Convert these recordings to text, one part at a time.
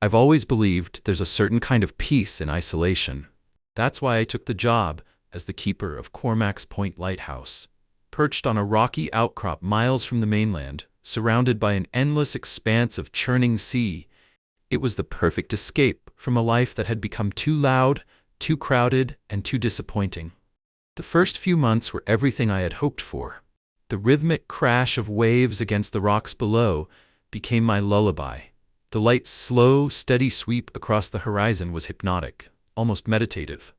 I've always believed there's a certain kind of peace in isolation. That's why I took the job as the keeper of Cormac's Point Lighthouse. Perched on a rocky outcrop miles from the mainland, surrounded by an endless expanse of churning sea, it was the perfect escape from a life that had become too loud, too crowded, and too disappointing. The first few months were everything I had hoped for. The rhythmic crash of waves against the rocks below became my lullaby. The light's slow, steady sweep across the horizon was hypnotic, almost meditative.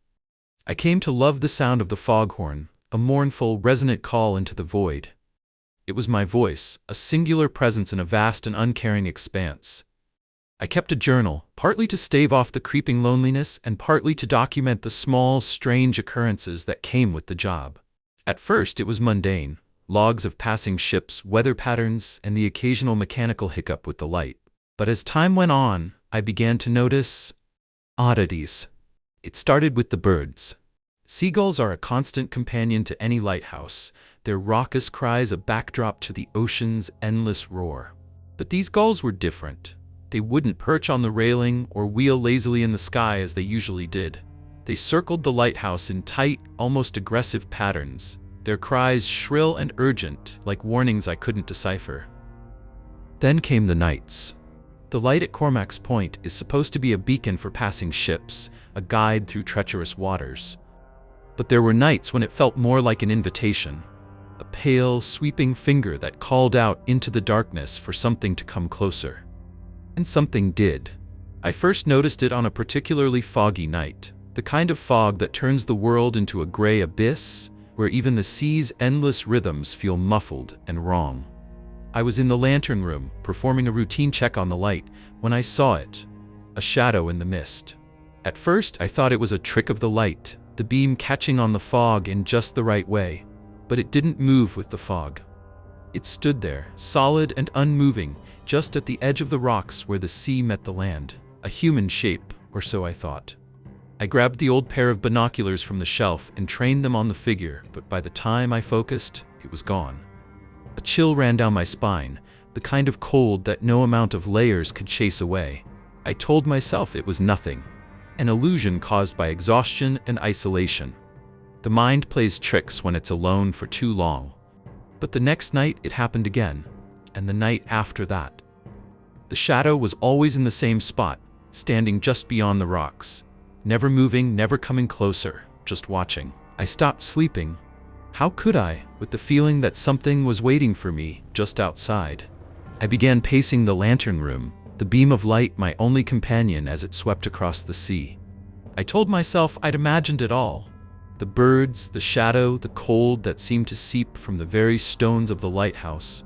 I came to love the sound of the foghorn, a mournful, resonant call into the void. It was my voice, a singular presence in a vast and uncaring expanse. I kept a journal, partly to stave off the creeping loneliness and partly to document the small, strange occurrences that came with the job. At first it was mundane, logs of passing ships, weather patterns, and the occasional mechanical hiccup with the light. But as time went on, I began to notice oddities. It started with the birds. Seagulls are a constant companion to any lighthouse, their raucous cries a backdrop to the ocean's endless roar. But these gulls were different. They wouldn't perch on the railing or wheel lazily in the sky as they usually did. They circled the lighthouse in tight, almost aggressive patterns, their cries shrill and urgent, like warnings I couldn't decipher. Then came the nights. The light at Cormac's Point is supposed to be a beacon for passing ships, a guide through treacherous waters. But there were nights when it felt more like an invitation, a pale, sweeping finger that called out into the darkness for something to come closer. And something did. I first noticed it on a particularly foggy night, the kind of fog that turns the world into a gray abyss, where even the sea's endless rhythms feel muffled and wrong. I was in the lantern room, performing a routine check on the light, when I saw it, a shadow in the mist. At first, I thought it was a trick of the light, the beam catching on the fog in just the right way, but it didn't move with the fog. It stood there, solid and unmoving, just at the edge of the rocks where the sea met the land, a human shape, or so I thought. I grabbed the old pair of binoculars from the shelf and trained them on the figure, but by the time I focused, it was gone. A chill ran down my spine, the kind of cold that no amount of layers could chase away. I told myself it was nothing, an illusion caused by exhaustion and isolation. The mind plays tricks when it's alone for too long. But the next night it happened again, and the night after that. The shadow was always in the same spot, standing just beyond the rocks, never moving, never coming closer, just watching. I stopped sleeping. How could I, with the feeling that something was waiting for me just outside? I began pacing the lantern room, the beam of light my only companion as it swept across the sea. I told myself I'd imagined it all. The birds, the shadow, the cold that seemed to seep from the very stones of the lighthouse.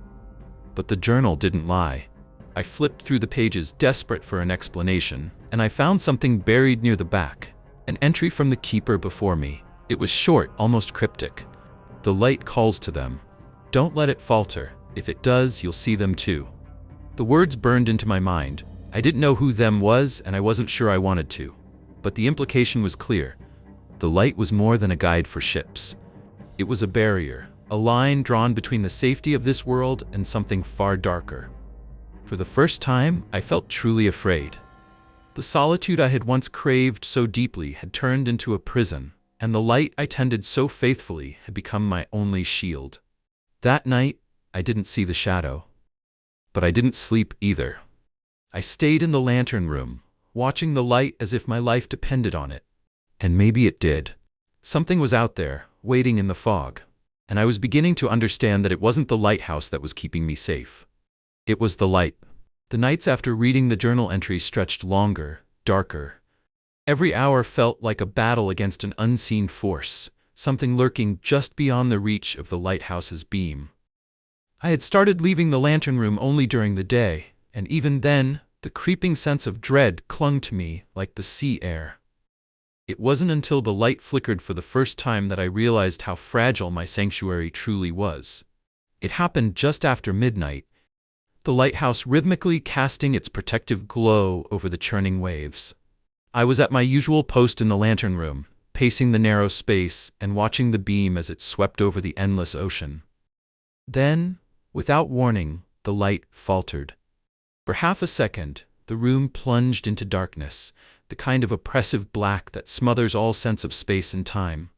But the journal didn't lie. I flipped through the pages, desperate for an explanation, and I found something buried near the back, an entry from the keeper before me. It was short, almost cryptic. The light calls to them. Don't let it falter. If it does, you'll see them too. The words burned into my mind. I didn't know who them was, and I wasn't sure I wanted to. But the implication was clear. The light was more than a guide for ships. It was a barrier, a line drawn between the safety of this world and something far darker. For the first time, I felt truly afraid. The solitude I had once craved so deeply had turned into a prison, and the light I tended so faithfully had become my only shield. That night, I didn't see the shadow. But I didn't sleep either. I stayed in the lantern room, watching the light as if my life depended on it. And maybe it did. Something was out there, waiting in the fog. And I was beginning to understand that it wasn't the lighthouse that was keeping me safe. It was the light. The nights after reading the journal entry stretched longer, darker. Every hour felt like a battle against an unseen force, something lurking just beyond the reach of the lighthouse's beam. I had started leaving the lantern room only during the day, and even then, the creeping sense of dread clung to me like the sea air. It wasn't until the light flickered for the first time that I realized how fragile my sanctuary truly was. It happened just after midnight, the lighthouse rhythmically casting its protective glow over the churning waves. I was at my usual post in the lantern room, pacing the narrow space and watching the beam as it swept over the endless ocean. Then, without warning, the light faltered. For half a second, the room plunged into darkness, the kind of oppressive black that smothers all sense of space and time.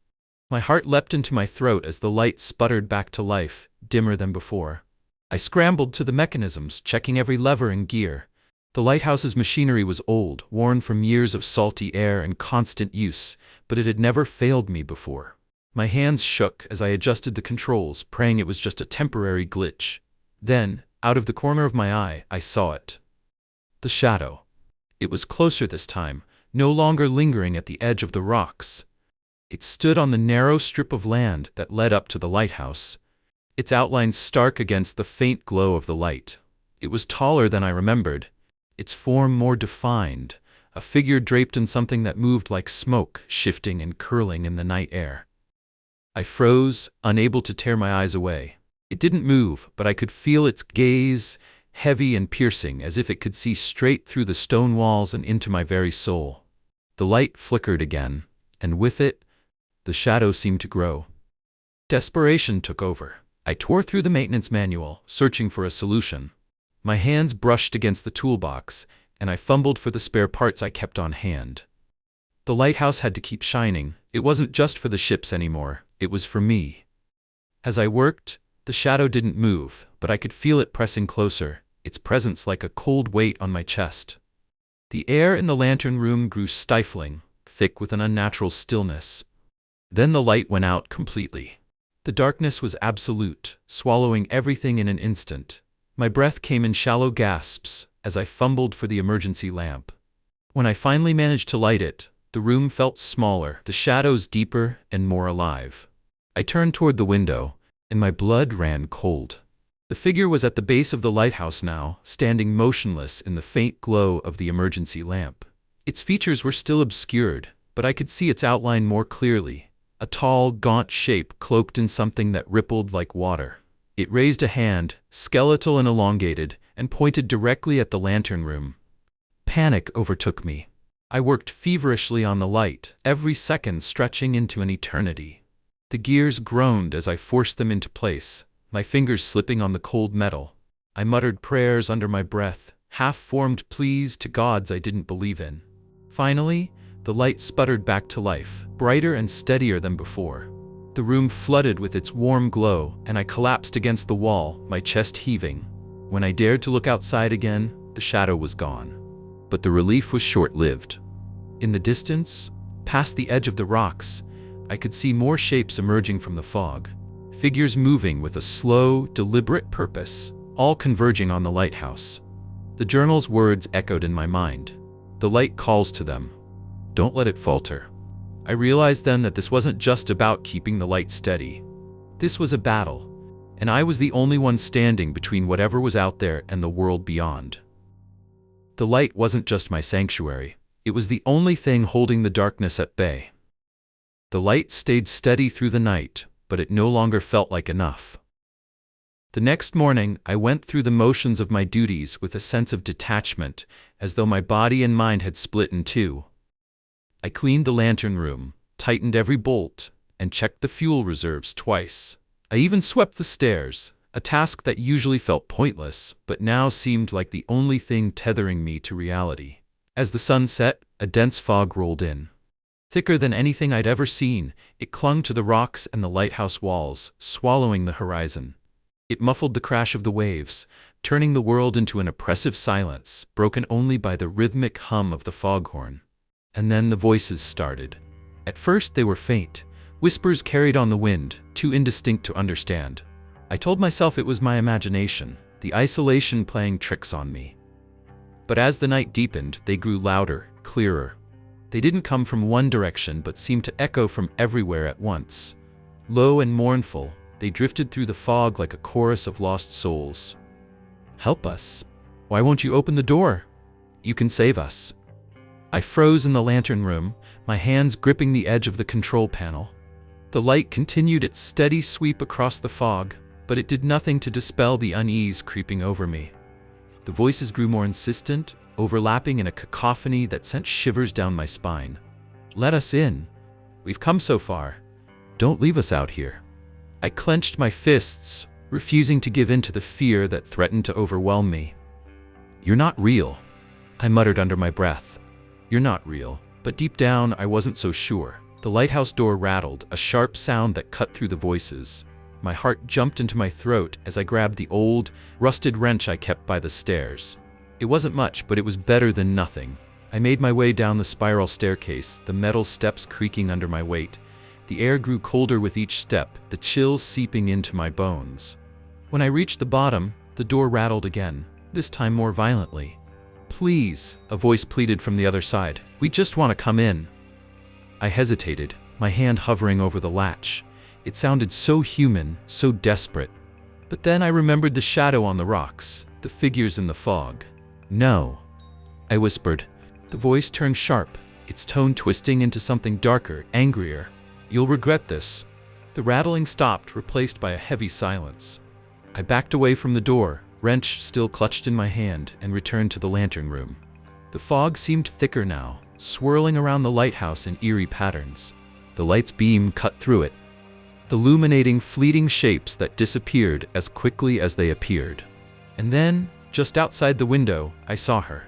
My heart leapt into my throat as the light sputtered back to life, dimmer than before. I scrambled to the mechanisms, checking every lever and gear. The lighthouse's machinery was old, worn from years of salty air and constant use, but it had never failed me before. My hands shook as I adjusted the controls, praying it was just a temporary glitch. Then, out of the corner of my eye, I saw it. The shadow. It was closer this time, no longer lingering at the edge of the rocks. It stood on the narrow strip of land that led up to the lighthouse, its outlines stark against the faint glow of the light. It was taller than I remembered, its form more defined, a figure draped in something that moved like smoke, shifting and curling in the night air. I froze, unable to tear my eyes away. It didn't move, but I could feel its gaze, heavy and piercing, as if it could see straight through the stone walls and into my very soul. The light flickered again, and with it, the shadow seemed to grow. Desperation took over. I tore through the maintenance manual, searching for a solution. My hands brushed against the toolbox, and I fumbled for the spare parts I kept on hand. The lighthouse had to keep shining. It wasn't just for the ships anymore, it was for me. As I worked, the shadow didn't move, but I could feel it pressing closer, its presence like a cold weight on my chest. The air in the lantern room grew stifling, thick with an unnatural stillness. Then the light went out completely. The darkness was absolute, swallowing everything in an instant. My breath came in shallow gasps as I fumbled for the emergency lamp. When I finally managed to light it, the room felt smaller, the shadows deeper and more alive. I turned toward the window, and my blood ran cold. The figure was at the base of the lighthouse now, standing motionless in the faint glow of the emergency lamp. Its features were still obscured, but I could see its outline more clearly, a tall, gaunt shape cloaked in something that rippled like water. It raised a hand, skeletal and elongated, and pointed directly at the lantern room. Panic overtook me. I worked feverishly on the light, every second stretching into an eternity. The gears groaned as I forced them into place, my fingers slipping on the cold metal. I muttered prayers under my breath, half-formed pleas to gods I didn't believe in. Finally, the light sputtered back to life, brighter and steadier than before. The room flooded with its warm glow, and I collapsed against the wall, my chest heaving. When I dared to look outside again, the shadow was gone. But the relief was short-lived. In the distance, past the edge of the rocks, I could see more shapes emerging from the fog, figures moving with a slow, deliberate purpose, all converging on the lighthouse. The journal's words echoed in my mind. The light calls to them. Don't let it falter. I realized then that this wasn't just about keeping the light steady. This was a battle, and I was the only one standing between whatever was out there and the world beyond. The light wasn't just my sanctuary. It was the only thing holding the darkness at bay. The light stayed steady through the night, but it no longer felt like enough. The next morning, I went through the motions of my duties with a sense of detachment, as though my body and mind had split in two. I cleaned the lantern room, tightened every bolt, and checked the fuel reserves twice. I even swept the stairs, a task that usually felt pointless, but now seemed like the only thing tethering me to reality. As the sun set, a dense fog rolled in. Thicker than anything I'd ever seen, it clung to the rocks and the lighthouse walls, swallowing the horizon. It muffled the crash of the waves, turning the world into an oppressive silence, broken only by the rhythmic hum of the foghorn. And then the voices started. At first they were faint, whispers carried on the wind, too indistinct to understand. I told myself it was my imagination, the isolation playing tricks on me. But as the night deepened, they grew louder, clearer. They didn't come from one direction but seemed to echo from everywhere at once. Low and mournful, they drifted through the fog like a chorus of lost souls. Help us. Why won't you open the door? You can save us. I froze in the lantern room, my hands gripping the edge of the control panel. The light continued its steady sweep across the fog, but it did nothing to dispel the unease creeping over me. The voices grew more insistent, overlapping in a cacophony that sent shivers down my spine. Let us in. We've come so far. Don't leave us out here. I clenched my fists, refusing to give in to the fear that threatened to overwhelm me. You're not real. I muttered under my breath. You're not real. But deep down, I wasn't so sure. The lighthouse door rattled, a sharp sound that cut through the voices. My heart jumped into my throat as I grabbed the old, rusted wrench I kept by the stairs. It wasn't much, but it was better than nothing. I made my way down the spiral staircase, the metal steps creaking under my weight. The air grew colder with each step, the chills seeping into my bones. When I reached the bottom, the door rattled again, this time more violently. "Please," a voice pleaded from the other side. "We just want to come in." I hesitated, my hand hovering over the latch. It sounded so human, so desperate. But then I remembered the shadow on the rocks, the figures in the fog. "No," I whispered. The voice turned sharp, its tone twisting into something darker, angrier. "You'll regret this." The rattling stopped, replaced by a heavy silence. I backed away from the door, wrench still clutched in my hand, and returned to the lantern room. The fog seemed thicker now, swirling around the lighthouse in eerie patterns. The light's beam cut through it, illuminating fleeting shapes that disappeared as quickly as they appeared. And then, just outside the window, I saw her.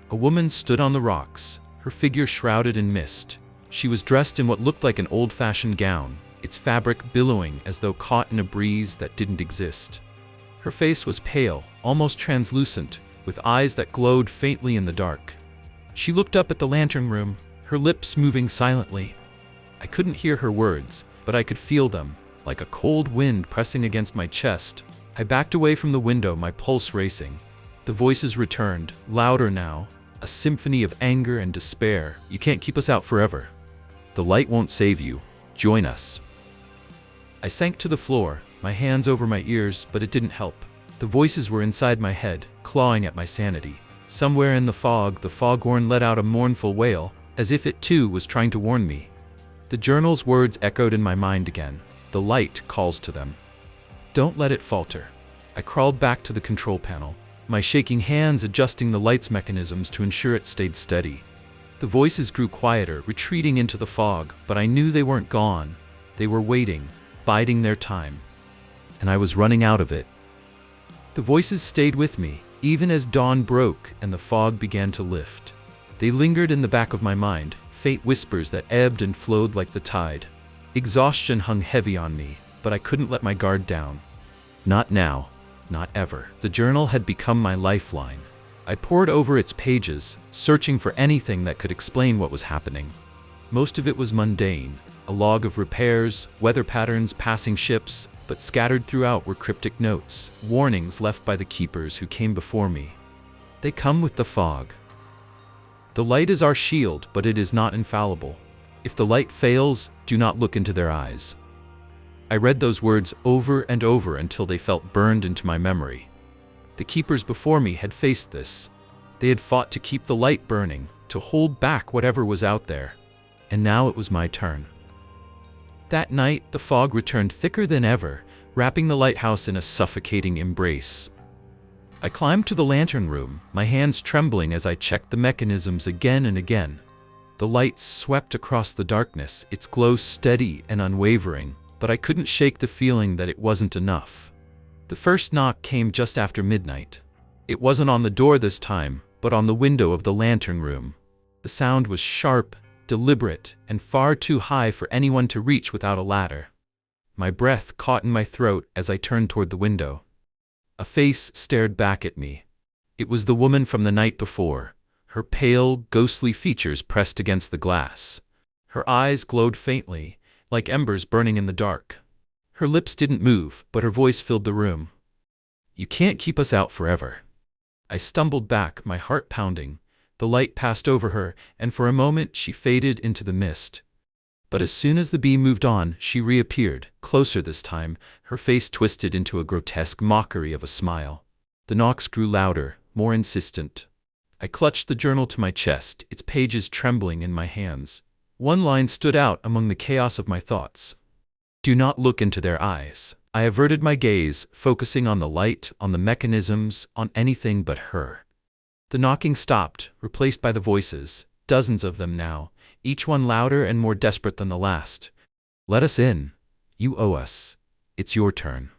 A woman stood on the rocks, her figure shrouded in mist. She was dressed in what looked like an old-fashioned gown, its fabric billowing as though caught in a breeze that didn't exist. Her face was pale, almost translucent, with eyes that glowed faintly in the dark. She looked up at the lantern room, her lips moving silently. I couldn't hear her words, but I could feel them, like a cold wind pressing against my chest. I backed away from the window, my pulse racing. The voices returned, louder now, a symphony of anger and despair. "You can't keep us out forever. The light won't save you. Join us." I sank to the floor, my hands over my ears, but it didn't help. The voices were inside my head, clawing at my sanity. Somewhere in the fog, the foghorn let out a mournful wail, as if it too was trying to warn me. The journal's words echoed in my mind again. The light calls to them. Don't let it falter. I crawled back to the control panel, my shaking hands adjusting the light's mechanisms to ensure it stayed steady. The voices grew quieter, retreating into the fog, but I knew they weren't gone. They were waiting, biding their time. And I was running out of it. The voices stayed with me, even as dawn broke and the fog began to lift. They lingered in the back of my mind, faint whispers that ebbed and flowed like the tide. Exhaustion hung heavy on me, but I couldn't let my guard down. Not now, not ever. The journal had become my lifeline. I pored over its pages, searching for anything that could explain what was happening. Most of it was mundane, a log of repairs, weather patterns, passing ships, but scattered throughout were cryptic notes, warnings left by the keepers who came before me. They come with the fog. The light is our shield, but it is not infallible. If the light fails, do not look into their eyes. I read those words over and over until they felt burned into my memory. The keepers before me had faced this. They had fought to keep the light burning, to hold back whatever was out there. And now it was my turn. That night, the fog returned thicker than ever, wrapping the lighthouse in a suffocating embrace. I climbed to the lantern room, my hands trembling as I checked the mechanisms again and again. The light swept across the darkness, its glow steady and unwavering, but I couldn't shake the feeling that it wasn't enough. The first knock came just after midnight. It wasn't on the door this time, but on the window of the lantern room. The sound was sharp, deliberate, and far too high for anyone to reach without a ladder. My breath caught in my throat as I turned toward the window. A face stared back at me. It was the woman from the night before, her pale, ghostly features pressed against the glass. Her eyes glowed faintly, like embers burning in the dark. Her lips didn't move, but her voice filled the room. "You can't keep us out forever." I stumbled back, my heart pounding. The light passed over her, and for a moment she faded into the mist. But as soon as the beam moved on, she reappeared, closer this time, her face twisted into a grotesque mockery of a smile. The knocks grew louder, more insistent. I clutched the journal to my chest, its pages trembling in my hands. One line stood out among the chaos of my thoughts. "Do not look into their eyes." I averted my gaze, focusing on the light, on the mechanisms, on anything but her. The knocking stopped, replaced by the voices, dozens of them now, each one louder and more desperate than the last. "Let us in. You owe us. It's your turn."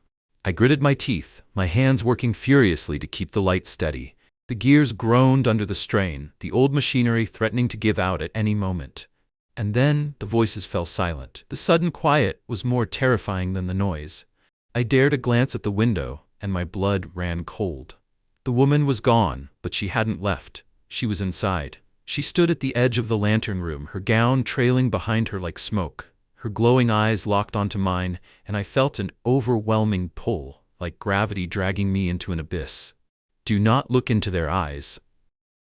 I gritted my teeth, my hands working furiously to keep the light steady. The gears groaned under the strain, the old machinery threatening to give out at any moment. And then the voices fell silent. The sudden quiet was more terrifying than the noise. I dared a glance at the window, and my blood ran cold. The woman was gone, but she hadn't left. She was inside. She stood at the edge of the lantern room, her gown trailing behind her like smoke. Her glowing eyes locked onto mine, and I felt an overwhelming pull, like gravity dragging me into an abyss. Do not look into their eyes.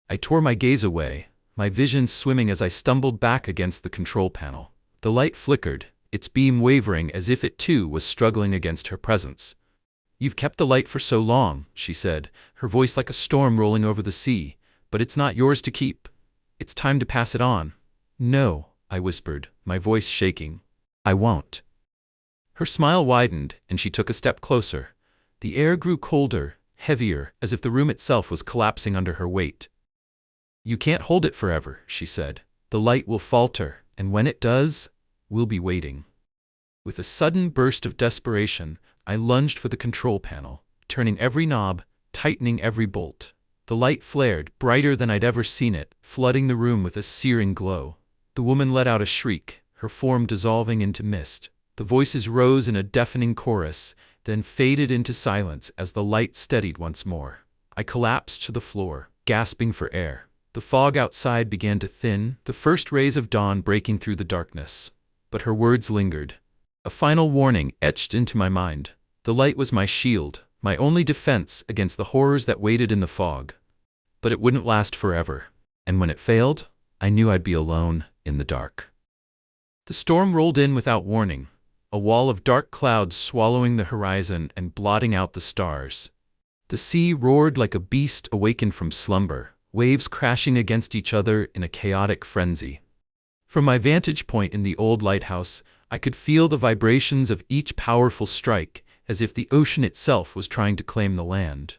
I tore my gaze away, my vision swimming as I stumbled back against the control panel. The light flickered, its beam wavering as if it too was struggling against her presence. "You've kept the light for so long," she said, her voice like a storm rolling over the sea, "but it's not yours to keep. It's time to pass it on." "No," I whispered, my voice shaking. "I won't." Her smile widened, and she took a step closer. The air grew colder, heavier, as if the room itself was collapsing under her weight. "You can't hold it forever," she said. "The light will falter, and when it does, we'll be waiting." With a sudden burst of desperation, I lunged for the control panel, turning every knob, tightening every bolt. The light flared, brighter than I'd ever seen it, flooding the room with a searing glow. The woman let out a shriek, her form dissolving into mist. The voices rose in a deafening chorus, then faded into silence as the light steadied once more. I collapsed to the floor, gasping for air. The fog outside began to thin, the first rays of dawn breaking through the darkness. But her words lingered. A final warning etched into my mind. The light was my shield, my only defense against the horrors that waited in the fog. But it wouldn't last forever. And when it failed, I knew I'd be alone in the dark. The storm rolled in without warning, a wall of dark clouds swallowing the horizon and blotting out the stars. The sea roared like a beast awakened from slumber, waves crashing against each other in a chaotic frenzy. From my vantage point in the old lighthouse, I could feel the vibrations of each powerful strike, as if the ocean itself was trying to claim the land.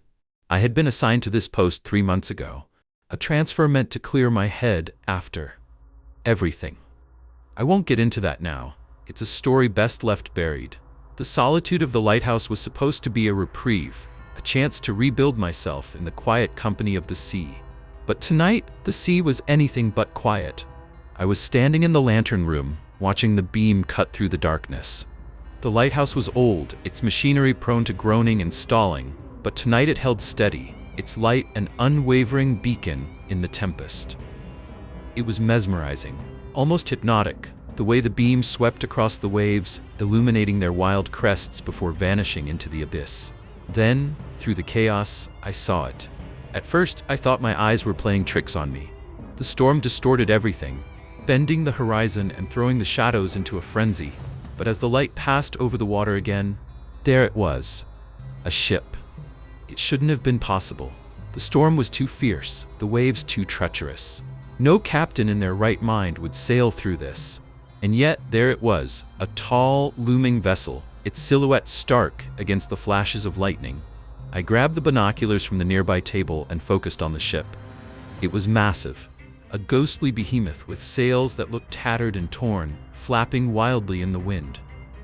I had been assigned to this post 3 months ago, a transfer meant to clear my head after everything. I won't get into that now. It's a story best left buried. The solitude of the lighthouse was supposed to be a reprieve, a chance to rebuild myself in the quiet company of the sea. But tonight, the sea was anything but quiet. I was standing in the lantern room, watching the beam cut through the darkness. The lighthouse was old, its machinery prone to groaning and stalling, but tonight it held steady, its light an unwavering beacon in the tempest. It was mesmerizing, almost hypnotic, the way the beam swept across the waves, illuminating their wild crests before vanishing into the abyss. Then, through the chaos, I saw it. At first, I thought my eyes were playing tricks on me. The storm distorted everything, bending the horizon and throwing the shadows into a frenzy. But as the light passed over the water again, there it was. A ship. It shouldn't have been possible. The storm was too fierce, the waves too treacherous. No captain in their right mind would sail through this. And yet, there it was, a tall, looming vessel, its silhouette stark against the flashes of lightning. I grabbed the binoculars from the nearby table and focused on the ship. It was massive, a ghostly behemoth with sails that looked tattered and torn, flapping wildly in the wind.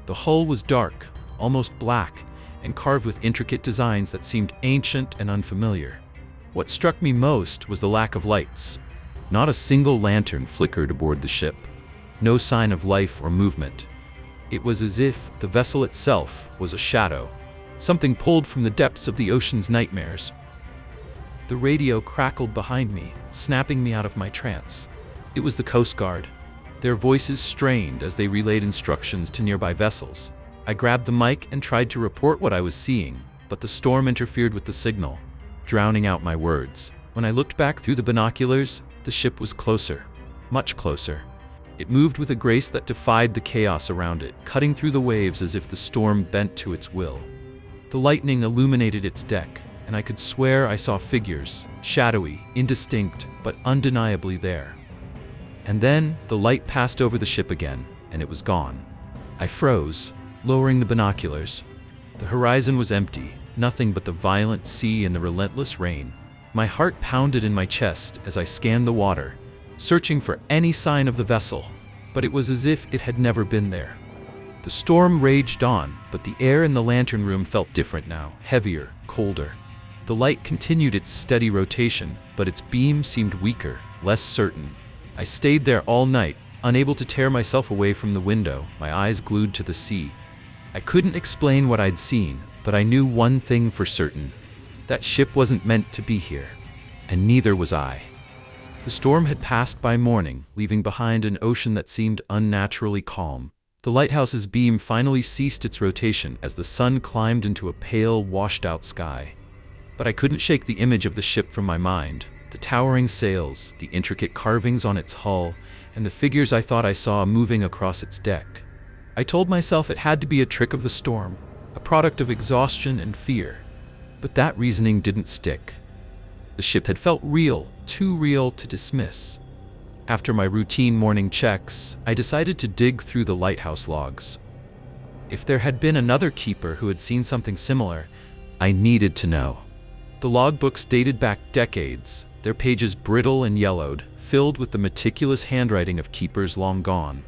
The hull was dark, almost black, and carved with intricate designs that seemed ancient and unfamiliar. What struck me most was the lack of lights. Not a single lantern flickered aboard the ship. No sign of life or movement. It was as if the vessel itself was a shadow, something pulled from the depths of the ocean's nightmares. The radio crackled behind me, snapping me out of my trance. It was the Coast Guard. Their voices strained as they relayed instructions to nearby vessels. I grabbed the mic and tried to report what I was seeing, but the storm interfered with the signal, drowning out my words. When I looked back through the binoculars, the ship was closer, much closer. It moved with a grace that defied the chaos around it, cutting through the waves as if the storm bent to its will. The lightning illuminated its deck, and I could swear I saw figures, shadowy, indistinct, but undeniably there. And then, the light passed over the ship again, and it was gone. I froze, lowering the binoculars. The horizon was empty, nothing but the violent sea and the relentless rain. My heart pounded in my chest as I scanned the water, searching for any sign of the vessel, but it was as if it had never been there. The storm raged on, but the air in the lantern room felt different now, heavier, colder. The light continued its steady rotation, but its beam seemed weaker, less certain. I stayed there all night, unable to tear myself away from the window, my eyes glued to the sea. I couldn't explain what I'd seen, but I knew one thing for certain. That ship wasn't meant to be here, and neither was I. The storm had passed by morning, leaving behind an ocean that seemed unnaturally calm. The lighthouse's beam finally ceased its rotation as the sun climbed into a pale, washed-out sky. But I couldn't shake the image of the ship from my mind. The towering sails, the intricate carvings on its hull, and the figures I thought I saw moving across its deck. I told myself it had to be a trick of the storm, a product of exhaustion and fear. But that reasoning didn't stick. The ship had felt real, too real to dismiss. After my routine morning checks, I decided to dig through the lighthouse logs. If there had been another keeper who had seen something similar, I needed to know. The logbooks dated back decades, their pages brittle and yellowed, filled with the meticulous handwriting of keepers long gone.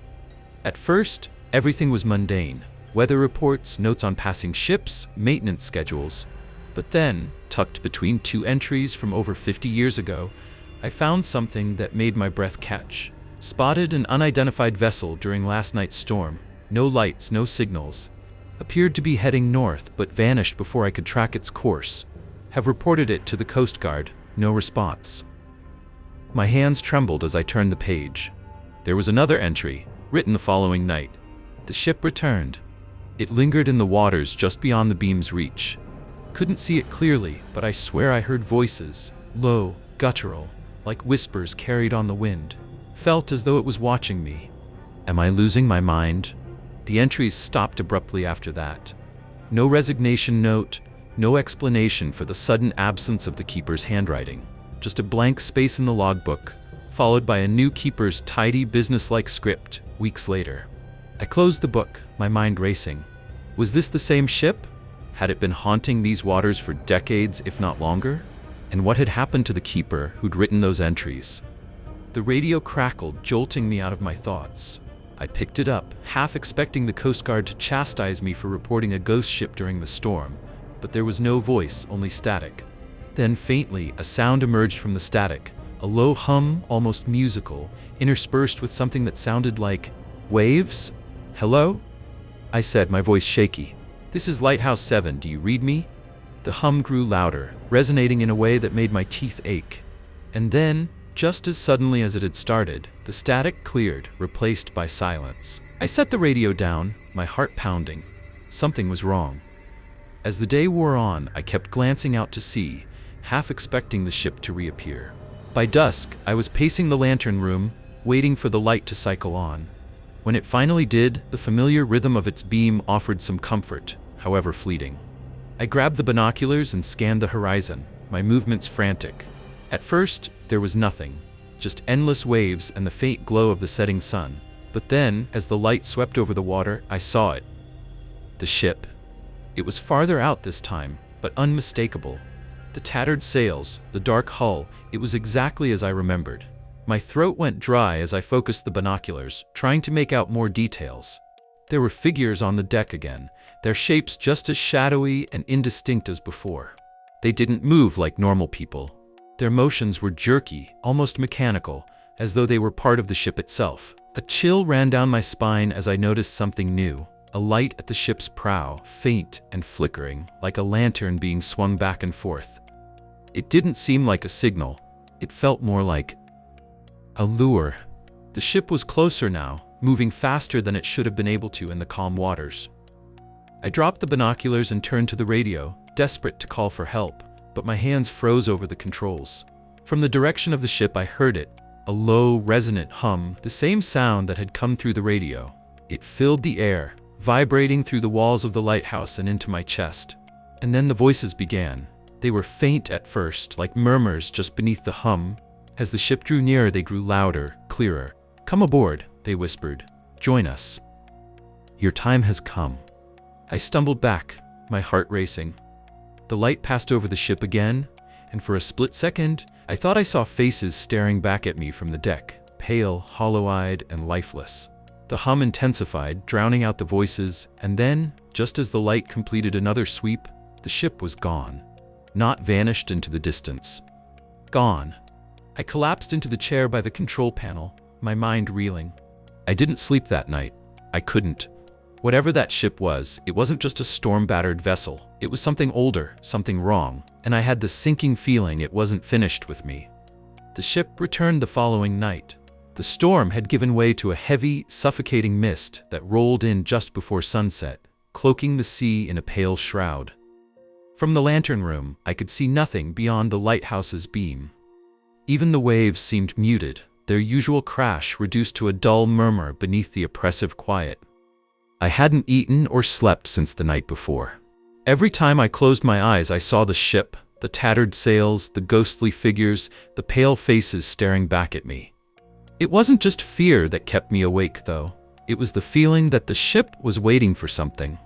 At first, everything was mundane: weather reports, notes on passing ships, maintenance schedules. But then, tucked between two entries from over 50 years ago, I found something that made my breath catch. Spotted an unidentified vessel during last night's storm. No lights, no signals. Appeared to be heading north, but vanished before I could track its course. Have reported it to the Coast Guard. No response. My hands trembled as I turned the page. There was another entry, written the following night. The ship returned. It lingered in the waters just beyond the beam's reach. Couldn't see it clearly, but I swear I heard voices, low, guttural, like whispers carried on the wind. Felt as though it was watching me. Am I losing my mind? The entries stopped abruptly after that. No resignation note, no explanation for the sudden absence of the keeper's handwriting. Just a blank space in the logbook, followed by a new keeper's tidy, businesslike script weeks later. I closed the book, my mind racing. Was this the same ship? Had it been haunting these waters for decades, if not longer? And what had happened to the keeper who'd written those entries? The radio crackled, jolting me out of my thoughts. I picked it up, half expecting the Coast Guard to chastise me for reporting a ghost ship during the storm. But there was no voice, only static. Then faintly, a sound emerged from the static, a low hum, almost musical, interspersed with something that sounded like waves. Hello? I said, my voice shaky. This is Lighthouse 7, do you read me? The hum grew louder, resonating in a way that made my teeth ache. And then, just as suddenly as it had started, the static cleared, replaced by silence. I set the radio down, my heart pounding. Something was wrong. As the day wore on, I kept glancing out to sea, half expecting the ship to reappear. By dusk, I was pacing the lantern room, waiting for the light to cycle on. When it finally did, the familiar rhythm of its beam offered some comfort, however fleeting. I grabbed the binoculars and scanned the horizon, my movements frantic. At first, there was nothing, just endless waves and the faint glow of the setting sun. But then, as the light swept over the water, I saw it. The ship. It was farther out this time, but unmistakable. The tattered sails, the dark hull, it was exactly as I remembered. My throat went dry as I focused the binoculars, trying to make out more details. There were figures on the deck again, their shapes just as shadowy and indistinct as before. They didn't move like normal people. Their motions were jerky, almost mechanical, as though they were part of the ship itself. A chill ran down my spine as I noticed something new. A light at the ship's prow, faint and flickering, like a lantern being swung back and forth. It didn't seem like a signal. It felt more like a lure. The ship was closer now, moving faster than it should have been able to in the calm waters. I dropped the binoculars and turned to the radio, desperate to call for help, but my hands froze over the controls. From the direction of the ship I heard it, a low, resonant hum, the same sound that had come through the radio. It filled the air, vibrating through the walls of the lighthouse and into my chest. And then the voices began. They were faint at first, like murmurs just beneath the hum. As the ship drew nearer, they grew louder, clearer. "Come aboard," they whispered. "Join us. Your time has come." I stumbled back, my heart racing. The light passed over the ship again, and for a split second, I thought I saw faces staring back at me from the deck, pale, hollow-eyed, and lifeless. The hum intensified, drowning out the voices, and then, just as the light completed another sweep, the ship was gone. not vanished into the distance. Gone. I collapsed into the chair by the control panel, my mind reeling. I didn't sleep that night. I couldn't. Whatever that ship was, it wasn't just a storm-battered vessel. It was something older, something wrong, and I had the sinking feeling it wasn't finished with me. The ship returned the following night. The storm had given way to a heavy, suffocating mist that rolled in just before sunset, cloaking the sea in a pale shroud. From the lantern room, I could see nothing beyond the lighthouse's beam. Even the waves seemed muted, their usual crash reduced to a dull murmur beneath the oppressive quiet. I hadn't eaten or slept since the night before. Every time I closed my eyes, I saw the ship, the tattered sails, the ghostly figures, the pale faces staring back at me. It wasn't just fear that kept me awake, though. It was the feeling that the ship was waiting for something.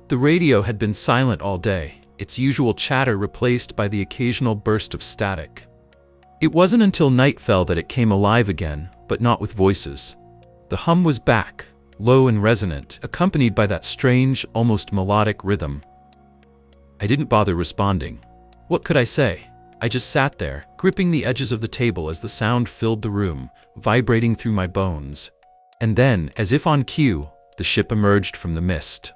The radio had been silent all day, its usual chatter replaced by the occasional burst of static. It wasn't until night fell that it came alive again, but not with voices. The hum was back, low and resonant, accompanied by that strange, almost melodic rhythm. I didn't bother responding. What could I say? I just sat there, gripping the edges of the table as the sound filled the room, vibrating through my bones. And then, as if on cue, the ship emerged from the mist.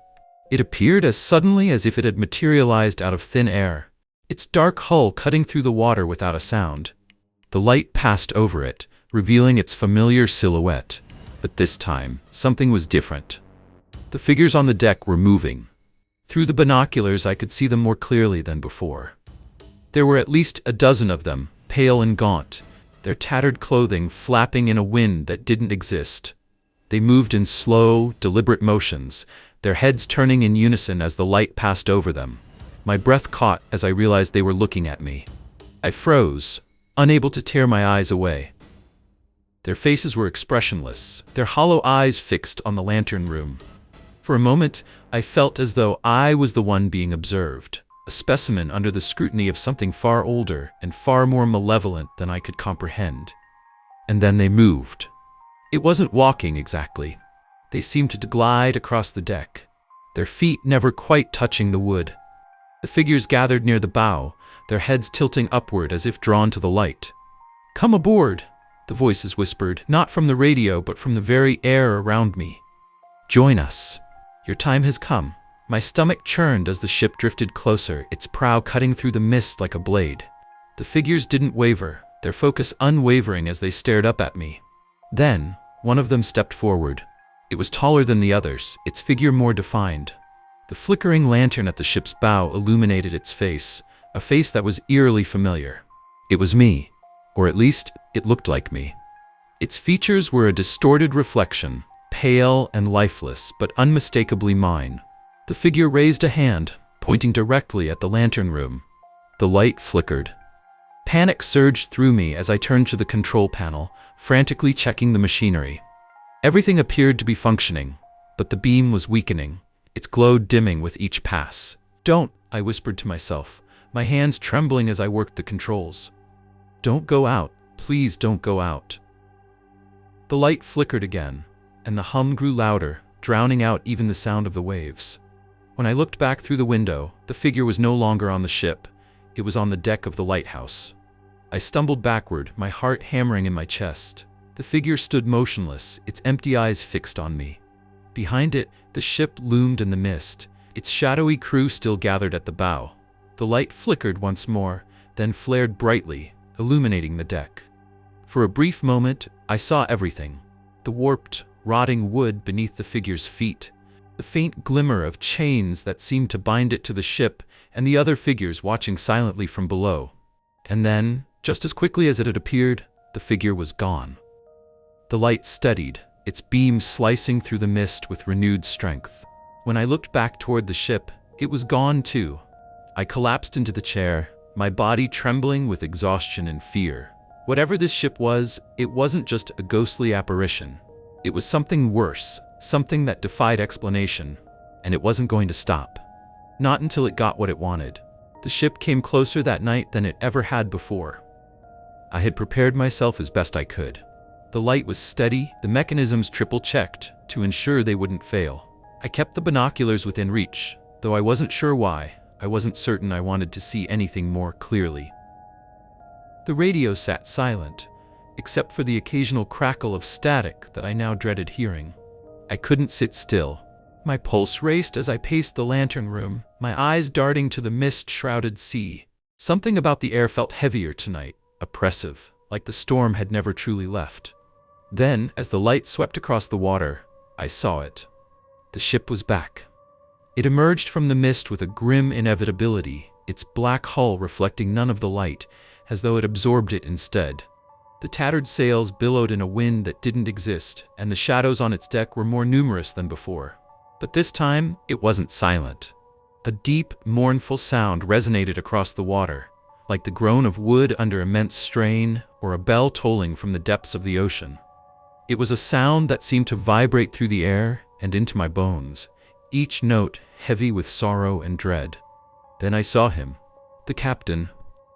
It appeared as suddenly as if it had materialized out of thin air, its dark hull cutting through the water without a sound. The light passed over it, revealing its familiar silhouette. But this time, something was different. The figures on the deck were moving. Through the binoculars, I could see them more clearly than before. There were at least a dozen of them, pale and gaunt, their tattered clothing flapping in a wind that didn't exist. They moved in slow, deliberate motions, their heads turning in unison as the light passed over them. My breath caught as I realized they were looking at me. I froze, unable to tear my eyes away. Their faces were expressionless, their hollow eyes fixed on the lantern room. For a moment, I felt as though I was the one being observed, a specimen under the scrutiny of something far older and far more malevolent than I could comprehend. And then they moved. It wasn't walking exactly. They seemed to glide across the deck, their feet never quite touching the wood. The figures gathered near the bow, their heads tilting upward as if drawn to the light. "Come aboard," the voices whispered, not from the radio but from the very air around me. "Join us. Your time has come." My stomach churned as the ship drifted closer, its prow cutting through the mist like a blade. The figures didn't waver, their focus unwavering as they stared up at me. Then, one of them stepped forward. It was taller than the others, its figure more defined. The flickering lantern at the ship's bow illuminated its face, a face that was eerily familiar. It was me, or at least, it looked like me. Its features were a distorted reflection, pale and lifeless, but unmistakably mine. The figure raised a hand, pointing directly at the lantern room. The light flickered. Panic surged through me as I turned to the control panel, frantically checking the machinery. Everything appeared to be functioning, but the beam was weakening, its glow dimming with each pass. "Don't," I whispered to myself, my hands trembling as I worked the controls. "Don't go out. Please don't go out." The light flickered again, and the hum grew louder, drowning out even the sound of the waves. When I looked back through the window, the figure was no longer on the ship. It was on the deck of the lighthouse. I stumbled backward, my heart hammering in my chest. The figure stood motionless, its empty eyes fixed on me. Behind it, the ship loomed in the mist, its shadowy crew still gathered at the bow. The light flickered once more, then flared brightly, illuminating the deck. For a brief moment, I saw everything. The warped, rotting wood beneath the figure's feet, the faint glimmer of chains that seemed to bind it to the ship, and the other figures watching silently from below. And then, just as quickly as it had appeared, the figure was gone. The light steadied, its beam slicing through the mist with renewed strength. When I looked back toward the ship, it was gone too. I collapsed into the chair, my body trembling with exhaustion and fear. Whatever this ship was, it wasn't just a ghostly apparition. It was something worse, something that defied explanation, and it wasn't going to stop. Not until it got what it wanted. The ship came closer that night than it ever had before. I had prepared myself as best I could. The light was steady, the mechanisms triple-checked to ensure they wouldn't fail. I kept the binoculars within reach, though I wasn't sure why. I wasn't certain I wanted to see anything more clearly. The radio sat silent, except for the occasional crackle of static that I now dreaded hearing. I couldn't sit still. My pulse raced as I paced the lantern room, my eyes darting to the mist-shrouded sea. Something about the air felt heavier tonight, oppressive, like the storm had never truly left. Then, as the light swept across the water, I saw it. The ship was back. It emerged from the mist with a grim inevitability, its black hull reflecting none of the light, as though it absorbed it instead. The tattered sails billowed in a wind that didn't exist, and the shadows on its deck were more numerous than before. But this time, it wasn't silent. A deep, mournful sound resonated across the water, like the groan of wood under immense strain or a bell tolling from the depths of the ocean. It was a sound that seemed to vibrate through the air and into my bones, each note heavy with sorrow and dread. Then I saw him, the captain.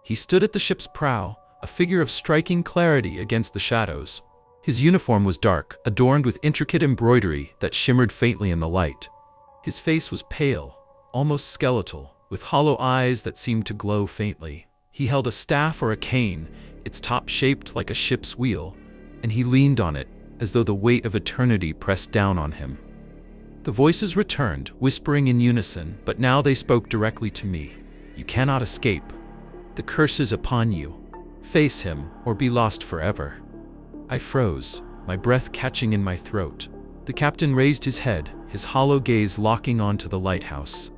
He stood at the ship's prow, a figure of striking clarity against the shadows. His uniform was dark, adorned with intricate embroidery that shimmered faintly in the light. His face was pale, almost skeletal, with hollow eyes that seemed to glow faintly. He held a staff or a cane, its top shaped like a ship's wheel, and he leaned on it as though the weight of eternity pressed down on him. The voices returned, whispering in unison, but now they spoke directly to me. "You cannot escape. The curse is upon you. Face him, or be lost forever." I froze, my breath catching in my throat. The captain raised his head, his hollow gaze locking onto the lighthouse.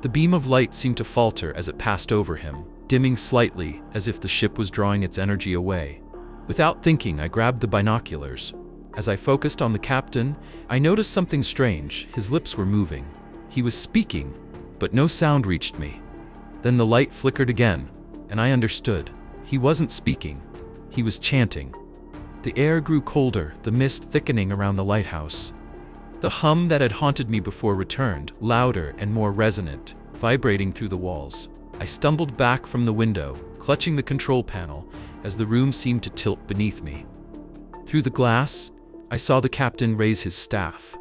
The beam of light seemed to falter as it passed over him, dimming slightly as if the ship was drawing its energy away. Without thinking, I grabbed the binoculars. As I focused on the captain, I noticed something strange. His lips were moving. He was speaking, but no sound reached me. Then the light flickered again, and I understood. He wasn't speaking. He was chanting. The air grew colder, the mist thickening around the lighthouse. The hum that had haunted me before returned, louder and more resonant, vibrating through the walls. I stumbled back from the window, clutching the control panel, as the room seemed to tilt beneath me. Through the glass, I saw the captain raise his staff.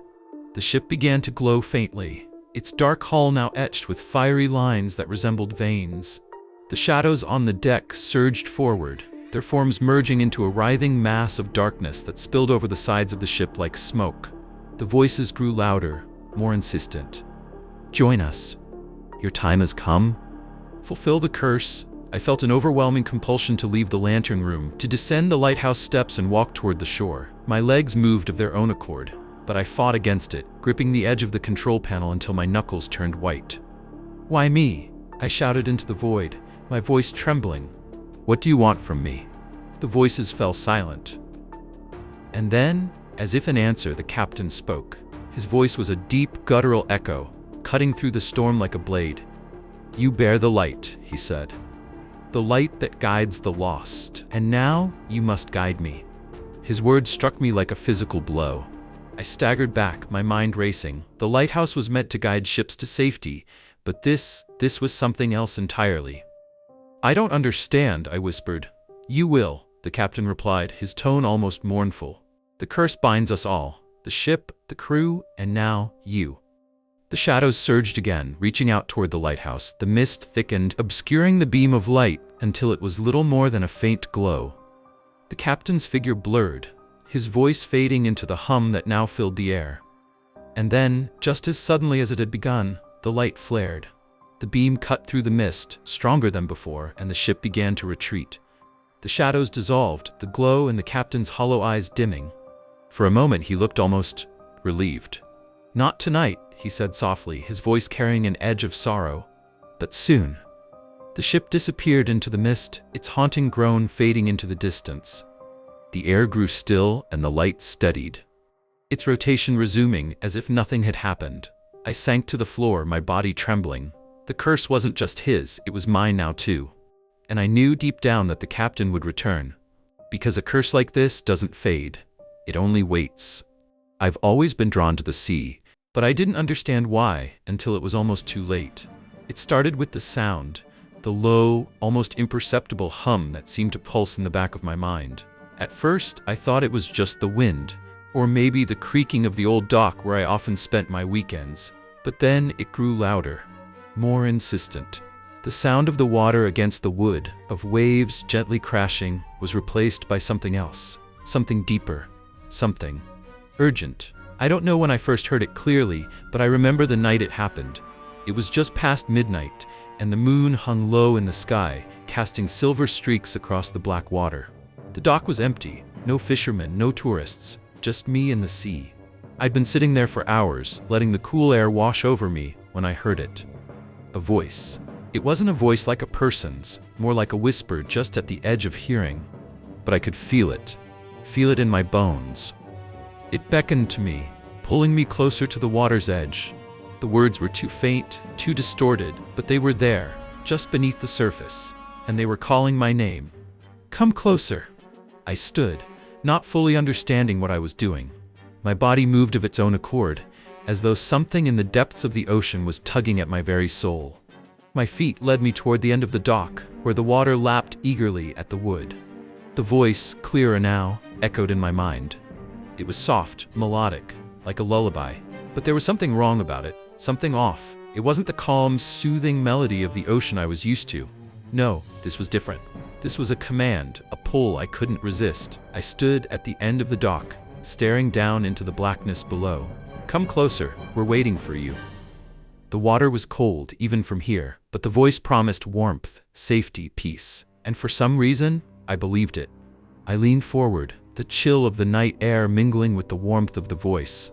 The ship began to glow faintly, its dark hull now etched with fiery lines that resembled veins. The shadows on the deck surged forward, their forms merging into a writhing mass of darkness that spilled over the sides of the ship like smoke. The voices grew louder, more insistent. "Join us. Your time has come. Fulfill the curse." I felt an overwhelming compulsion to leave the lantern room, to descend the lighthouse steps and walk toward the shore. My legs moved of their own accord, but I fought against it, gripping the edge of the control panel until my knuckles turned white. "Why me?" I shouted into the void, my voice trembling. "What do you want from me?" The voices fell silent. And then, as if in answer, the captain spoke. His voice was a deep, guttural echo, cutting through the storm like a blade. "You bear the light," he said. "The light that guides the lost. And now, you must guide me." His words struck me like a physical blow. I staggered back, my mind racing. The lighthouse was meant to guide ships to safety, but this was something else entirely. "I don't understand," I whispered. "You will," the captain replied, his tone almost mournful. "The curse binds us all, the ship, the crew, and now, you." The shadows surged again, reaching out toward the lighthouse. The mist thickened, obscuring the beam of light until it was little more than a faint glow. The captain's figure blurred, his voice fading into the hum that now filled the air. And then, just as suddenly as it had begun, the light flared. The beam cut through the mist, stronger than before, and the ship began to retreat. The shadows dissolved, the glow in the captain's hollow eyes dimming. For a moment he looked almost relieved. "Not tonight," he said softly, his voice carrying an edge of sorrow. "But soon." The ship disappeared into the mist, its haunting groan fading into the distance. The air grew still and the light steadied, its rotation resuming as if nothing had happened. I sank to the floor, my body trembling. The curse wasn't just his, it was mine now too. And I knew deep down that the captain would return. Because a curse like this doesn't fade, it only waits. I've always been drawn to the sea, but I didn't understand why until it was almost too late. It started with the sound, the low, almost imperceptible hum that seemed to pulse in the back of my mind. At first, I thought it was just the wind, or maybe the creaking of the old dock where I often spent my weekends. But then it grew louder. more insistent. The sound of the water against the wood, of waves gently crashing, was replaced by something else. Something deeper. Something urgent. I don't know when I first heard it clearly, but I remember the night it happened. It was just past midnight, and the moon hung low in the sky, casting silver streaks across the black water. The dock was empty. No fishermen, no tourists, just me and the sea. I'd been sitting there for hours, letting the cool air wash over me, when I heard it. A voice. It wasn't a voice like a person's, more like a whisper just at the edge of hearing. But I could feel it in my bones. It beckoned to me, pulling me closer to the water's edge. The words were too faint, too distorted, but they were there, just beneath the surface, and they were calling my name. Come closer. I stood, not fully understanding what I was doing. My body moved of its own accord, as though something in the depths of the ocean was tugging at my very soul. My feet led me toward the end of the dock, where the water lapped eagerly at the wood. The voice, clearer now, echoed in my mind. It was soft, melodic, like a lullaby, but there was something wrong about it, something off. It wasn't the calm, soothing melody of the ocean I was used to. No, this was different. This was a command, a pull I couldn't resist. I stood at the end of the dock, staring down into the blackness below. Come closer, we're waiting for you. The water was cold, even from here, but the voice promised warmth, safety, peace. And for some reason, I believed it. I leaned forward, the chill of the night air mingling with the warmth of the voice.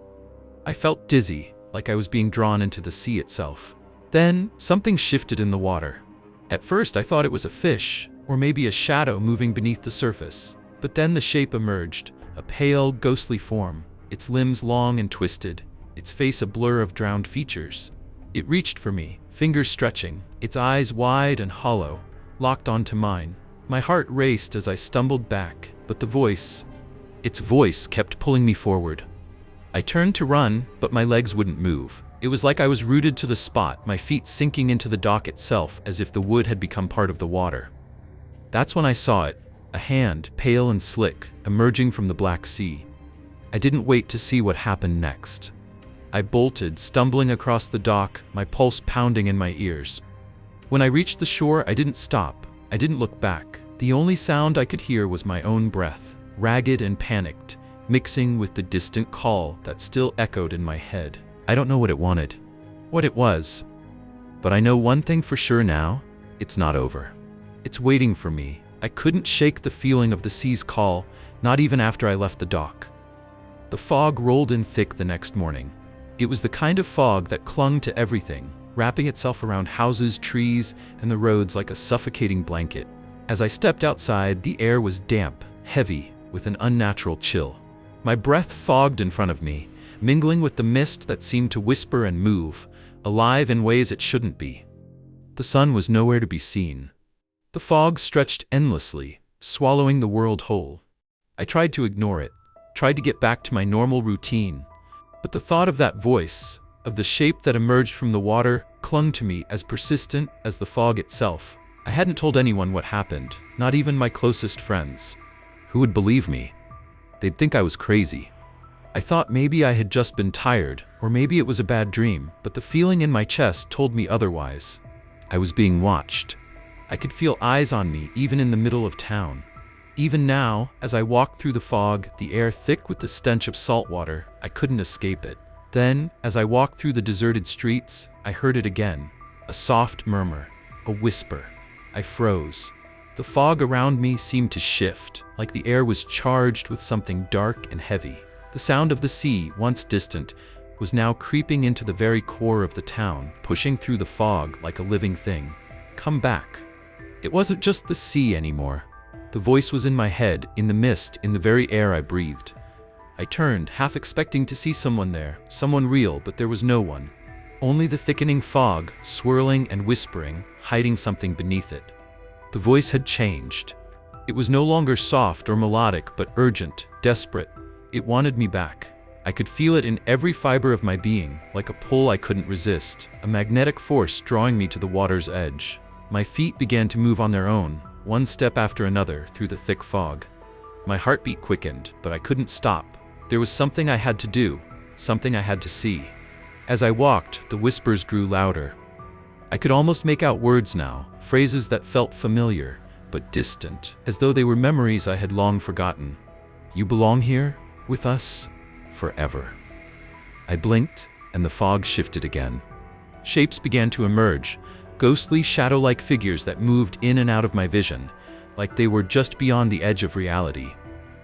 I felt dizzy, like I was being drawn into the sea itself. Then, something shifted in the water. At first, I thought it was a fish, or maybe a shadow moving beneath the surface. But then the shape emerged, a pale, ghostly form, its limbs long and twisted, its face a blur of drowned features. It reached for me, fingers stretching, its eyes wide and hollow, locked onto mine. My heart raced as I stumbled back, but its voice kept pulling me forward. I turned to run, but my legs wouldn't move. It was like I was rooted to the spot, my feet sinking into the dock itself as if the wood had become part of the water. That's when I saw it, a hand, pale and slick, emerging from the black sea. I didn't wait to see what happened next. I bolted, stumbling across the dock, my pulse pounding in my ears. When I reached the shore, I didn't stop. I didn't look back. The only sound I could hear was my own breath, ragged and panicked, mixing with the distant call that still echoed in my head. I don't know what it wanted, what it was, but I know one thing for sure now: it's not over. It's waiting for me. I couldn't shake the feeling of the sea's call, not even after I left the dock. The fog rolled in thick the next morning. It was the kind of fog that clung to everything, wrapping itself around houses, trees, and the roads like a suffocating blanket. As I stepped outside, the air was damp, heavy, with an unnatural chill. My breath fogged in front of me, mingling with the mist that seemed to whisper and move, alive in ways it shouldn't be. The sun was nowhere to be seen. The fog stretched endlessly, swallowing the world whole. I tried to ignore it, tried to get back to my normal routine, but the thought of that voice, of the shape that emerged from the water, clung to me as persistent as the fog itself. I hadn't told anyone what happened, not even my closest friends. Who would believe me? They'd think I was crazy. I thought maybe I had just been tired, or maybe it was a bad dream, but the feeling in my chest told me otherwise. I was being watched. I could feel eyes on me even in the middle of town. Even now, as I walked through the fog, the air thick with the stench of salt water, I couldn't escape it. Then, as I walked through the deserted streets, I heard it again. A soft murmur, a whisper. I froze. The fog around me seemed to shift, like the air was charged with something dark and heavy. The sound of the sea, once distant, was now creeping into the very core of the town, pushing through the fog like a living thing. Come back. It wasn't just the sea anymore. The voice was in my head, in the mist, in the very air I breathed. I turned, half expecting to see someone there, someone real, but there was no one. Only the thickening fog, swirling and whispering, hiding something beneath it. The voice had changed. It was no longer soft or melodic, but urgent, desperate. It wanted me back. I could feel it in every fiber of my being, like a pull I couldn't resist, a magnetic force drawing me to the water's edge. My feet began to move on their own, one step after another, through the thick fog. My heartbeat quickened, but I couldn't stop. There was something I had to do, something I had to see. As I walked, the whispers grew louder. I could almost make out words now, phrases that felt familiar, but distant, as though they were memories I had long forgotten. You belong here, with us, forever. I blinked, and the fog shifted again. Shapes began to emerge, ghostly, shadow-like figures that moved in and out of my vision, like they were just beyond the edge of reality.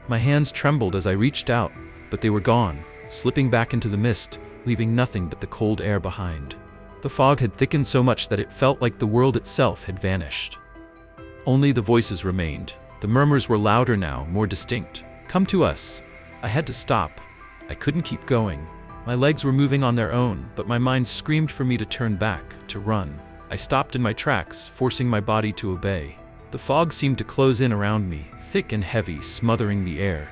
My hands trembled as I reached out, but they were gone, slipping back into the mist, leaving nothing but the cold air behind. The fog had thickened so much that it felt like the world itself had vanished. Only the voices remained. The murmurs were louder now, more distinct. Come to us. I had to stop. I couldn't keep going. My legs were moving on their own, but my mind screamed for me to turn back, to run. I stopped in my tracks, forcing my body to obey. The fog seemed to close in around me, thick and heavy, smothering the air.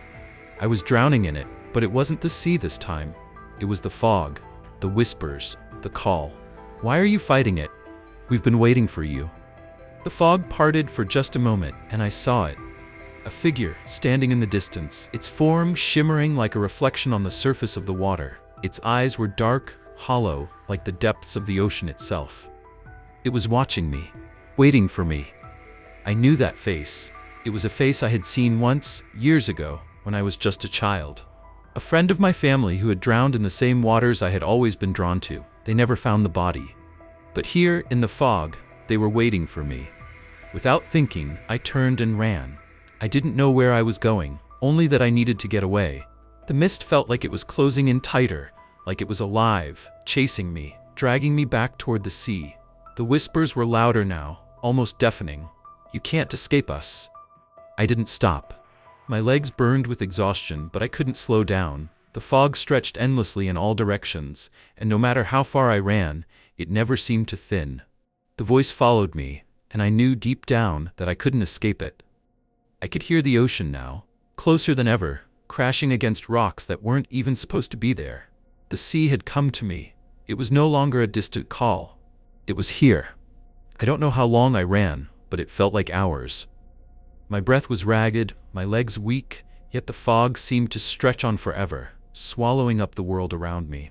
I was drowning in it, but it wasn't the sea this time. It was the fog, the whispers, the call. Why are you fighting it? We've been waiting for you. The fog parted for just a moment, and I saw it. A figure standing in the distance, its form shimmering like a reflection on the surface of the water. Its eyes were dark, hollow, like the depths of the ocean itself. It was watching me, waiting for me. I knew that face. It was a face I had seen once, years ago, when I was just a child. A friend of my family who had drowned in the same waters I had always been drawn to. They never found the body. But here, in the fog, they were waiting for me. Without thinking, I turned and ran. I didn't know where I was going, only that I needed to get away. The mist felt like it was closing in tighter, like it was alive, chasing me, dragging me back toward the sea. The whispers were louder now, almost deafening. You can't escape us. I didn't stop. My legs burned with exhaustion, but I couldn't slow down. The fog stretched endlessly in all directions, and no matter how far I ran, it never seemed to thin. The voice followed me, and I knew deep down that I couldn't escape it. I could hear the ocean now, closer than ever, crashing against rocks that weren't even supposed to be there. The sea had come to me. It was no longer a distant call. It was here. I don't know how long I ran, but it felt like hours. My breath was ragged, my legs weak, yet the fog seemed to stretch on forever, swallowing up the world around me.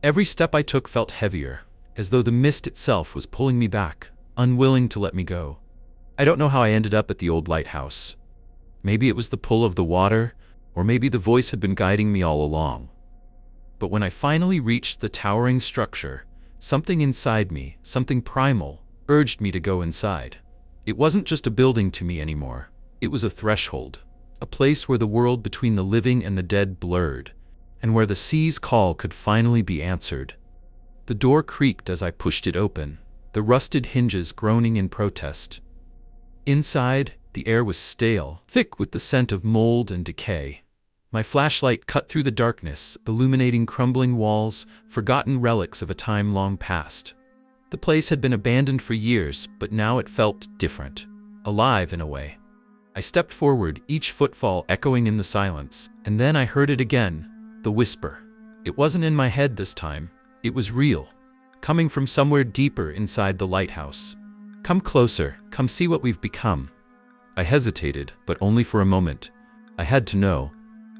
Every step I took felt heavier, as though the mist itself was pulling me back, unwilling to let me go. I don't know how I ended up at the old lighthouse. Maybe it was the pull of the water, or maybe the voice had been guiding me all along. But when I finally reached the towering structure, something inside me, something primal, urged me to go inside. It wasn't just a building to me anymore. It was a threshold, a place where the world between the living and the dead blurred, and where the sea's call could finally be answered. The door creaked as I pushed it open, the rusted hinges groaning in protest. Inside, the air was stale, thick with the scent of mold and decay. My flashlight cut through the darkness, illuminating crumbling walls, forgotten relics of a time long past. The place had been abandoned for years, but now it felt different, alive in a way. I stepped forward, each footfall echoing in the silence, and then I heard it again, the whisper. It wasn't in my head this time. It was real, coming from somewhere deeper inside the lighthouse. Come closer, come see what we've become. I hesitated, but only for a moment. I had to know.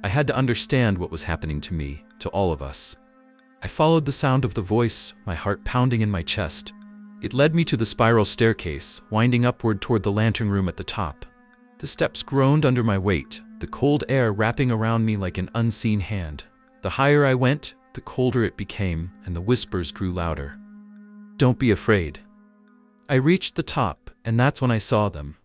I had to understand what was happening to me, to all of us. I followed the sound of the voice, my heart pounding in my chest. It led me to the spiral staircase, winding upward toward the lantern room at the top. The steps groaned under my weight, the cold air wrapping around me like an unseen hand. The higher I went, the colder it became, and the whispers grew louder. Don't be afraid. I reached the top, and that's when I saw them.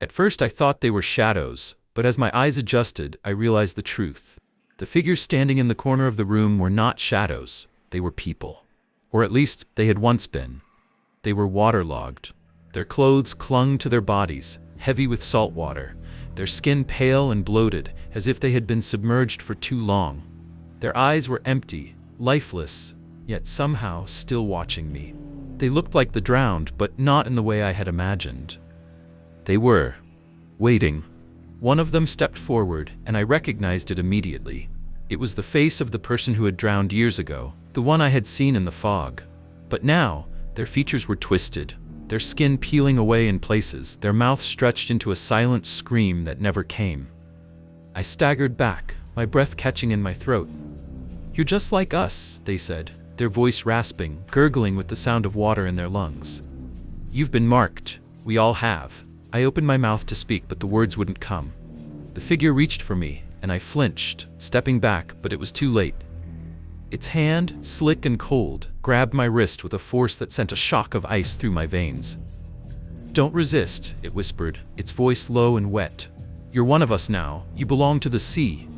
At first I thought they were shadows, but as my eyes adjusted, I realized the truth. The figures standing in the corner of the room were not shadows, they were people. Or at least, they had once been. They were waterlogged. Their clothes clung to their bodies, heavy with salt water, their skin pale and bloated, as if they had been submerged for too long. Their eyes were empty, lifeless, yet somehow still watching me. They looked like the drowned, but not in the way I had imagined. They were waiting. One of them stepped forward, and I recognized it immediately. It was the face of the person who had drowned years ago, the one I had seen in the fog. But now, their features were twisted, their skin peeling away in places, their mouths stretched into a silent scream that never came. I staggered back, my breath catching in my throat. You're just like us, they said. their voice rasping, gurgling with the sound of water in their lungs. "You've been marked. We all have." I opened my mouth to speak, but the words wouldn't come. The figure reached for me, and I flinched, stepping back, but it was too late. Its hand, slick and cold, grabbed my wrist with a force that sent a shock of ice through my veins. "Don't resist," it whispered, its voice low and wet. "You're one of us now. You belong to the sea."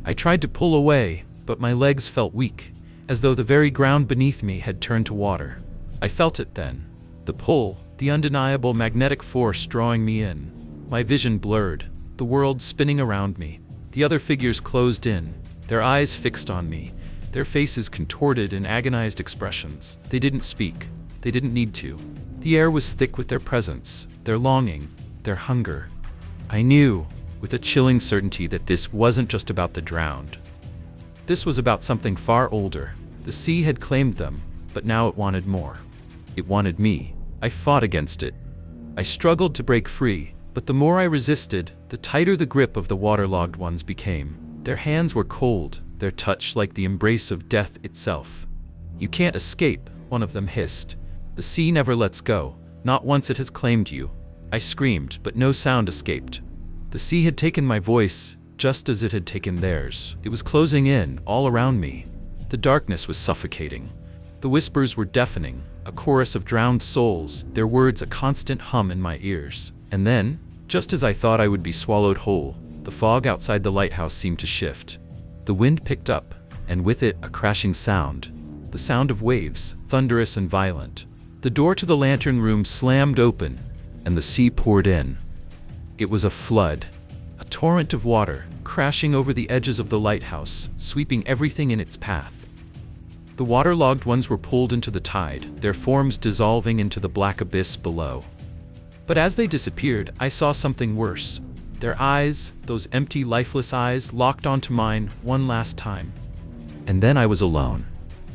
I tried to pull away, but my legs felt weak, as though the very ground beneath me had turned to water. I felt it then. The pull, the undeniable magnetic force drawing me in. My vision blurred, the world spinning around me. The other figures closed in, their eyes fixed on me, their faces contorted in agonized expressions. They didn't speak. They didn't need to. The air was thick with their presence, their longing, their hunger. I knew, with a chilling certainty, that this wasn't just about the drowned. This was about something far older. The sea had claimed them, but now it wanted more. It wanted me. I fought against it. I struggled to break free, but the more I resisted, the tighter the grip of the waterlogged ones became. Their hands were cold, their touch like the embrace of death itself. "You can't escape," one of them hissed. "The sea never lets go, not once it has claimed you." I screamed, but no sound escaped. The sea had taken my voice, just as it had taken theirs. It was closing in, all around me. The darkness was suffocating. The whispers were deafening, a chorus of drowned souls, their words a constant hum in my ears. And then, just as I thought I would be swallowed whole, the fog outside the lighthouse seemed to shift. The wind picked up, and with it a crashing sound. The sound of waves, thunderous and violent. The door to the lantern room slammed open, and the sea poured in. It was a flood, a torrent of water, crashing over the edges of the lighthouse, sweeping everything in its path. The waterlogged ones were pulled into the tide, their forms dissolving into the black abyss below. But as they disappeared, I saw something worse. Their eyes, those empty, lifeless eyes, locked onto mine one last time. And then I was alone.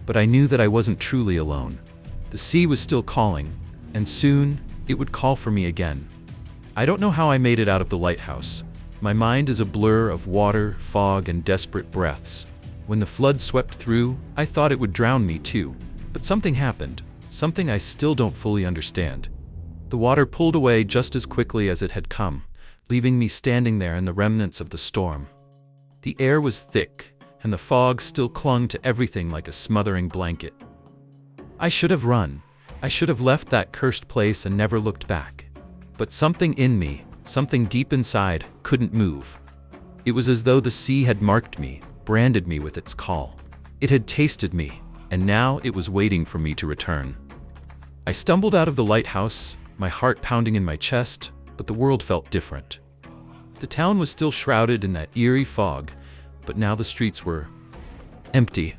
But I knew that I wasn't truly alone. The sea was still calling, and soon it would call for me again. I don't know how I made it out of the lighthouse. My mind is a blur of water, fog, and desperate breaths. When the flood swept through, I thought it would drown me too. But something happened, something I still don't fully understand. The water pulled away just as quickly as it had come, leaving me standing there in the remnants of the storm. The air was thick, and the fog still clung to everything like a smothering blanket. I should have run. I should have left that cursed place and never looked back. But something in me, something deep inside, couldn't move. It was as though the sea had marked me, branded me with its call. It had tasted me, and now it was waiting for me to return. I stumbled out of the lighthouse, my heart pounding in my chest, but the world felt different. The town was still shrouded in that eerie fog, but now the streets were empty.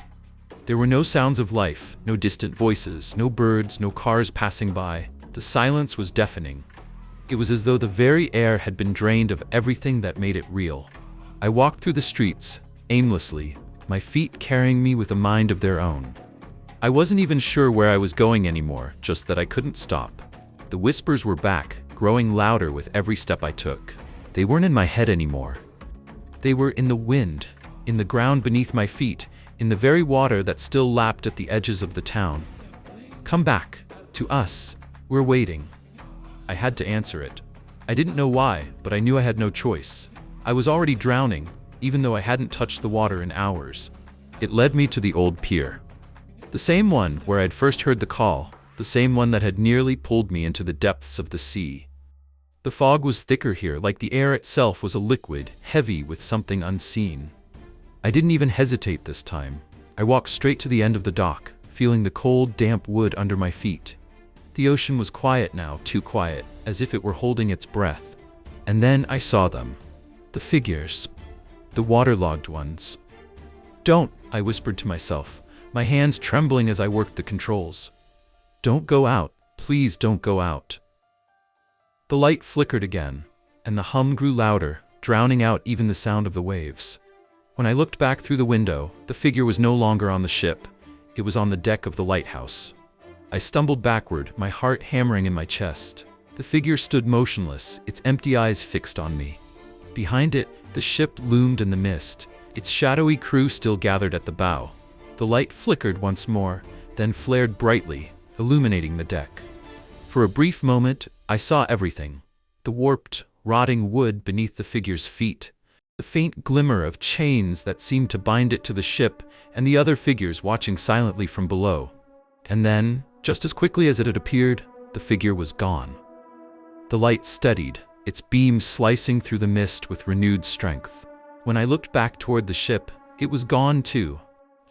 There were no sounds of life, no distant voices, no birds, no cars passing by. The silence was deafening. It was as though the very air had been drained of everything that made it real. I walked through the streets, aimlessly, my feet carrying me with a mind of their own. I wasn't even sure where I was going anymore, just that I couldn't stop. The whispers were back, growing louder with every step I took. They weren't in my head anymore. They were in the wind, in the ground beneath my feet, in the very water that still lapped at the edges of the town. "Come back, to us. We're waiting." I had to answer it. I didn't know why, but I knew I had no choice. I was already drowning, even though I hadn't touched the water in hours. It led me to the old pier. The same one where I'd first heard the call, the same one that had nearly pulled me into the depths of the sea. The fog was thicker here, like the air itself was a liquid, heavy with something unseen. I didn't even hesitate this time. I walked straight to the end of the dock, feeling the cold, damp wood under my feet. The ocean was quiet now, too quiet, as if it were holding its breath. And then I saw them. The figures. The waterlogged ones. "Don't," I whispered to myself, my hands trembling as I worked the controls. "Don't go out. Please don't go out." The light flickered again, and the hum grew louder, drowning out even the sound of the waves. When I looked back through the window, the figure was no longer on the ship. It was on the deck of the lighthouse. I stumbled backward, my heart hammering in my chest. The figure stood motionless, its empty eyes fixed on me. Behind it, the ship loomed in the mist, its shadowy crew still gathered at the bow. The light flickered once more, then flared brightly, illuminating the deck. For a brief moment, I saw everything. The warped, rotting wood beneath the figure's feet, the faint glimmer of chains that seemed to bind it to the ship, and the other figures watching silently from below. And then, just as quickly as it had appeared, the figure was gone. The light steadied, its beams slicing through the mist with renewed strength. When I looked back toward the ship, it was gone too.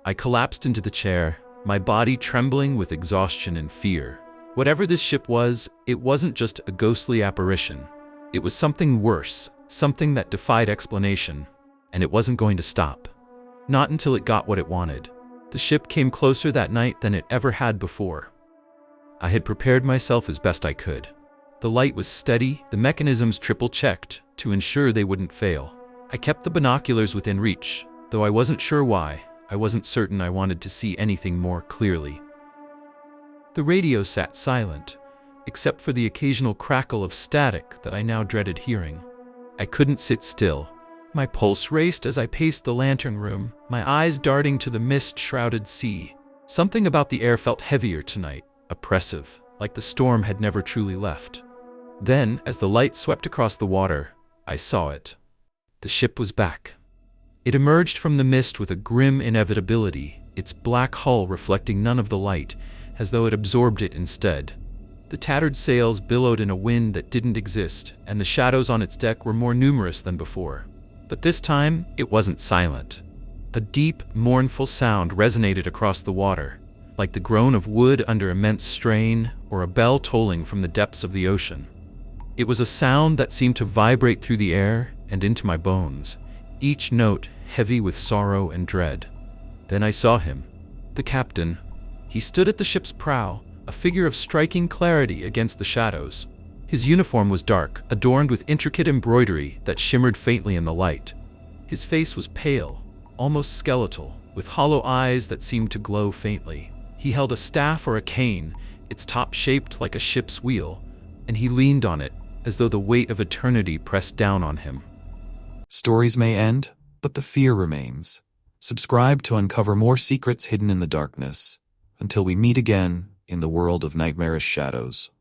I collapsed into the chair, my body trembling with exhaustion and fear. Whatever this ship was, it wasn't just a ghostly apparition. It was something worse, something that defied explanation, and it wasn't going to stop. Not until it got what it wanted. The ship came closer that night than it ever had before. I had prepared myself as best I could. The light was steady, the mechanisms triple-checked to ensure they wouldn't fail. I kept the binoculars within reach, though I wasn't sure why. I wasn't certain I wanted to see anything more clearly. The radio sat silent, except for the occasional crackle of static that I now dreaded hearing. I couldn't sit still. My pulse raced as I paced the lantern room, my eyes darting to the mist-shrouded sea. Something about the air felt heavier tonight, oppressive, like the storm had never truly left. Then, as the light swept across the water, I saw it. The ship was back. It emerged from the mist with a grim inevitability, its black hull reflecting none of the light, as though it absorbed it instead. The tattered sails billowed in a wind that didn't exist, and the shadows on its deck were more numerous than before. But this time, it wasn't silent. A deep, mournful sound resonated across the water, like the groan of wood under immense strain, or a bell tolling from the depths of the ocean. It was a sound that seemed to vibrate through the air and into my bones, each note heavy with sorrow and dread. Then I saw him, the captain. He stood at the ship's prow, a figure of striking clarity against the shadows. His uniform was dark, adorned with intricate embroidery that shimmered faintly in the light. His face was pale, almost skeletal, with hollow eyes that seemed to glow faintly. He held a staff or a cane, its top shaped like a ship's wheel, and he leaned on it as though the weight of eternity pressed down on him. Stories may end, but the fear remains. Subscribe to uncover more secrets hidden in the darkness. Until we meet again in the world of nightmarish shadows.